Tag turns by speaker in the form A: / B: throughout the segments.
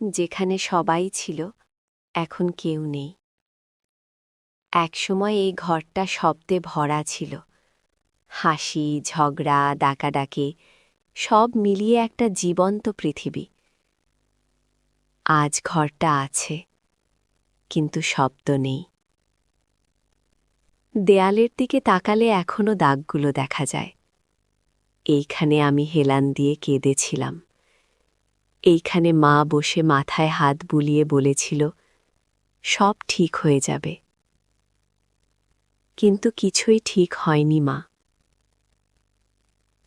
A: যেখানে সবাই ছিল, এখন কেউ নেই। একসময় এই ঘরটা শব্দে ভরা ছিল। হাসি, ঝগড়া, ডাকাডাকি সব মিলিয়ে একটা জীবন্ত পৃথিবী। আজ ঘরটা আছে, কিন্তু শব্দ নেই। দেয়ালের দিকে তাকালে এখনো দাগগুলো দেখা যায়। এইখানে আমি হেলান দিয়ে কেঁদেছিলাম। এইখানে মা বসে মাথায় হাত বুলিয়ে বলেছিল, সব ঠিক হয়ে যাবে। কিন্তু কিছুই ঠিক হয়নি মা।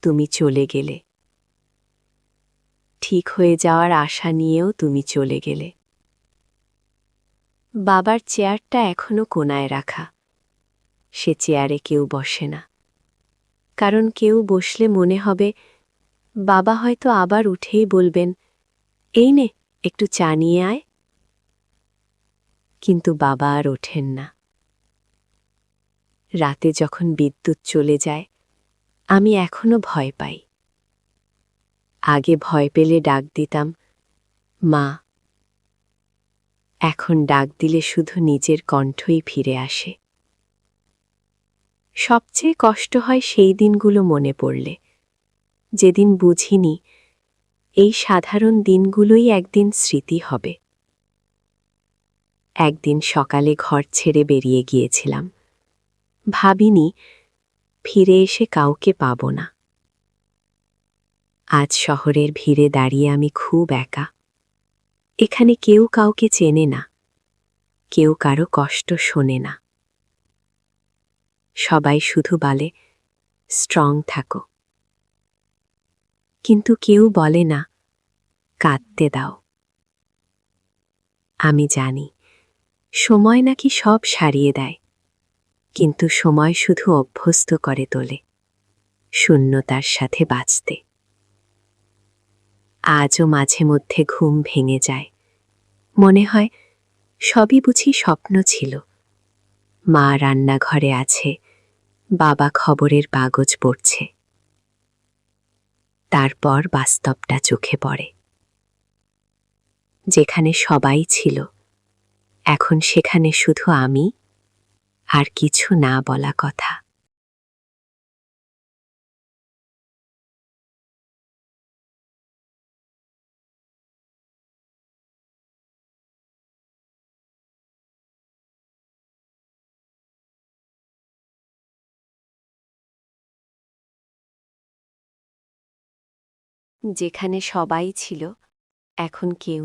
A: তুমি চলে গেলে। ঠিক হয়ে যাওয়ার আশা নিয়েও তুমি চলে গেলে। বাবার চেয়ারটা এখনো কোনায় রাখা। সে চেয়ারে কেউ বসে না, কারণ কেউ বসলে মনে হবে বাবা হয়তো আবার উঠেই বলবেন, এই নে একটু চা নিয়ে আয়। কিন্তু বাবা আর ওঠেন না। রাতে যখন বিদ্যুৎ চলে যায়, আমি এখনো ভয় পাই। আগে ভয় পেলে ডাক দিতাম, মা। এখন ডাক দিলে শুধু নিজের কণ্ঠই ফিরে আসে। সবচেয়ে কষ্ট হয় সেই দিনগুলো মনে পড়লে, যেদিন বুঝিনি এই সাধারণ দিনগুলোই একদিন স্মৃতি হবে। একদিন সকালে ঘর ছেড়ে বেরিয়ে গিয়েছিলাম। ভাবিনি ফিরে এসে কাউকে পাব না। আজ শহরের ভিড়ে দাঁড়িয়ে আমি খুব একা। এখানে কেউ কাউকে চেনে না, কেউ কারো কষ্ট শোনে না। সবাই শুধু বলে, স্ট্রং থাকো। কিন্তু কেউ বলে না, কাঁদতে দাও। আমি জানি সময় নাকি সব সারিয়ে দেয়, কিন্তু সময় শুধু অভ্যস্ত করে তোলে শূন্যতার সাথে বাঁচতে। আজও মাঝে মধ্যে ঘুম ভেঙে যায়। মনে হয় সবই বুঝি স্বপ্ন ছিল। মা রান্নাঘরে আছে, বাবা খবরের কাগজ পড়ছে। তারপর বাস্তবটা চোখে পড়ে। যেখানে সবাই ছিল, এখন সেখানে শুধু আমি আর কিছু না বলা কথা। যেখানে সবাই ছিল, এখন কেউ